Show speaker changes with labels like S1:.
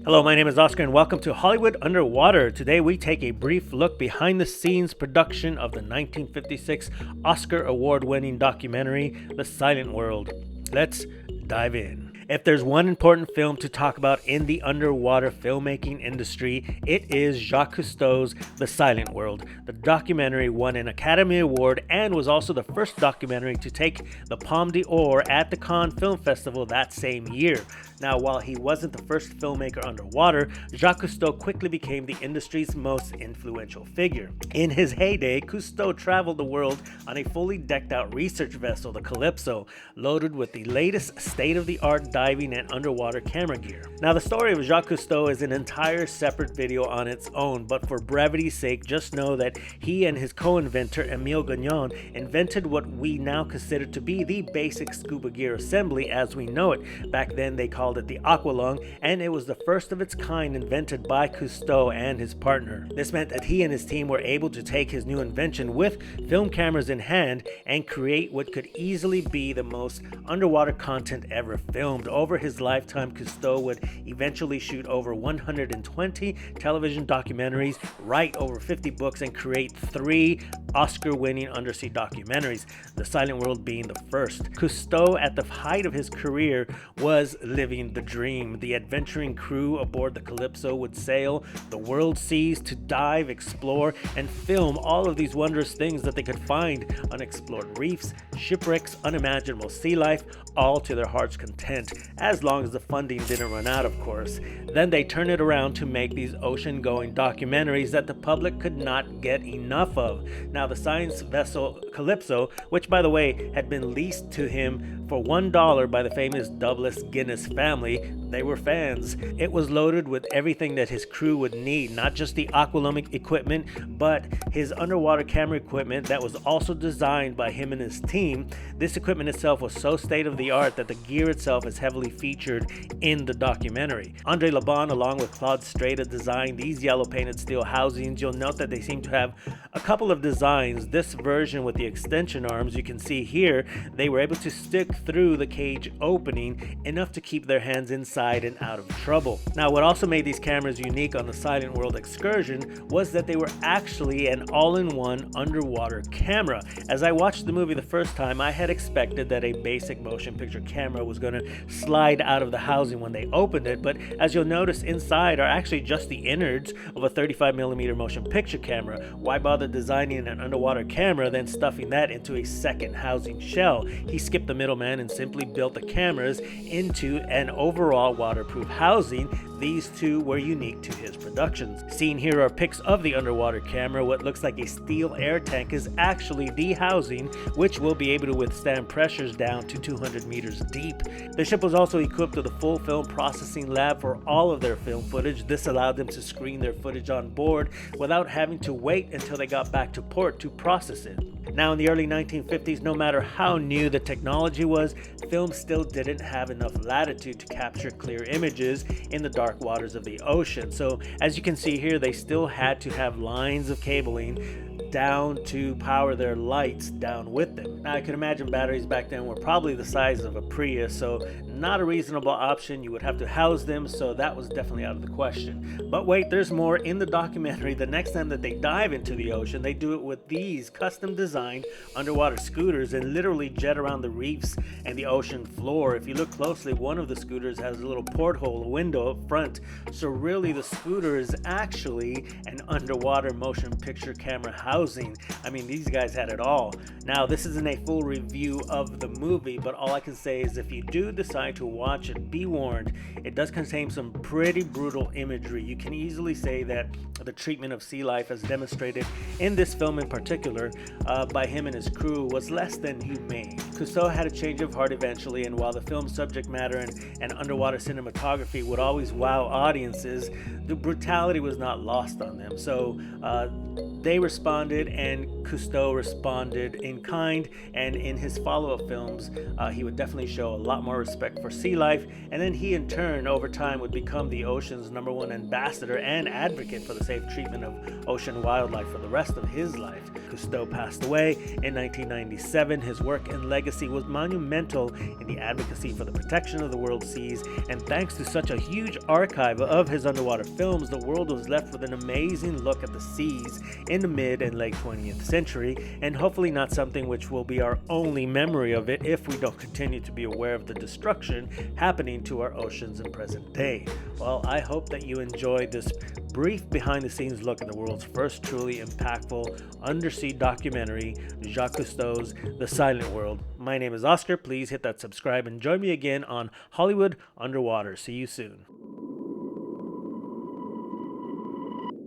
S1: Hello, my name is Oscar and welcome to Hollywood Underwater. Today we take a brief look behind the scenes production of the 1956 Oscar award-winning documentary, The Silent World. Let's dive in. If there's one important film to talk about in the underwater filmmaking industry, it is Jacques Cousteau's The Silent World. The documentary won an Academy Award and was also the first documentary to take the Palme d'Or at the Cannes Film Festival that same year. Now, while he wasn't the first filmmaker underwater, Jacques Cousteau quickly became the industry's most influential figure. In his heyday, Cousteau traveled the world on a fully decked-out research vessel, the Calypso, loaded with the latest state-of-the-art diving and underwater camera gear. Now, the story of Jacques Cousteau is an entire separate video on its own, but for brevity's sake, just know that he and his co-inventor, Emile Gagnon, invented what we now consider to be the basic scuba gear assembly as we know it. Back then, they called it the aqualung, and it was the first of its kind invented by Cousteau and his partner. This meant that he and his team were able to take his new invention with film cameras in hand and create what could easily be the most underwater content ever filmed. Over his lifetime, Cousteau would eventually shoot over 120 television documentaries, write over 50 books, and create 3 Oscar-winning undersea documentaries, The Silent World being the first. Cousteau, at the height of his career, was living the dream. The adventuring crew aboard the Calypso would sail the world seas to dive, explore, and film all of these wondrous things that they could find: unexplored reefs, shipwrecks, unimaginable sea life, all to their heart's content, as long as the funding didn't run out, of course. Then they turn it around to make these ocean-going documentaries that the public could not get enough of. Now, the science vessel Calypso, which by the way had been leased to him for $1 by the famous Douglas Guinness family, they were fans. It was loaded with everything that his crew would need, not just the aqualung equipment, but his underwater camera equipment that was also designed by him and his team. This equipment itself was so state-of-the-art that the gear itself is heavily featured in the documentary. Andre Laban, along with Claude Strada, designed these yellow painted steel housings. You'll note that they seem to have a couple of designs. This version with the extension arms, you can see here, they were able to stick through the cage opening enough to keep their hands inside and out of trouble. Now, what also made these cameras unique on the Silent World excursion was that they were actually an all-in-one underwater camera. As I watched the movie the first time, I had expected that a basic motion picture camera was going to slide out of the housing when they opened it, but as you'll notice, inside are actually just the innards of a 35mm motion picture camera. Why bother designing an underwater camera then stuffing that into a second housing shell? He skipped the middleman and simply built the cameras into an overall waterproof housing. These two were unique to his productions. Seen here are pics of the underwater camera. What looks like a steel air tank is actually the housing, which will be able to withstand pressures down to 200 meters deep. The ship was also equipped with a full film processing lab for all of their film footage. This allowed them to screen their footage on board without having to wait until they got back to port to process it. Now, in the early 1950s, no matter how new the technology was, film still didn't have enough latitude to capture clear images in the dark waters of the ocean. So, as you can see here, they still had to have lines of cabling down to power their lights down with them. Now, I can imagine batteries back then were probably the size of a Prius, so not a reasonable option. You would have to house them, so that was definitely out of the question. But wait, there's more. In the documentary, the next time that they dive into the ocean, they do it with these custom designed underwater scooters and literally jet around the reefs and the ocean floor. If you look closely, one of the scooters has a little porthole, a window up front. So really, the scooter is actually an underwater motion picture camera housing. I mean, these guys had it all. Now, this isn't a full review of the movie, but all I can say is if you do decide to watch it, be warned, it does contain some pretty brutal imagery. You can easily say that the treatment of sea life as demonstrated in this film in particular by him and his crew was less than humane. Cousteau had a change of heart eventually, and while the film's subject matter and underwater cinematography would always wow audiences, the brutality was not lost on them. So they responded, and Cousteau responded in kind, and in his follow-up films he would definitely show a lot more respect for sea life, and then he in turn over time would become the ocean's #1 ambassador and advocate for the safe treatment of ocean wildlife for the rest of his life. Cousteau passed away in 1997. His work and legacy was monumental in the advocacy for the protection of the world's seas, and thanks to such a huge archive of his underwater films, the world was left with an amazing look at the seas in the mid and late 20th century, and hopefully not something which will be our only memory of it if we don't continue to be aware of the destruction happening to our oceans in present day. Well, I hope that you enjoyed this brief behind-the-scenes look at the world's first truly impactful undersea documentary, Jacques Cousteau's The Silent World. My name is Oscar. Please hit that subscribe and join me again on Hollywood Underwater. See you soon.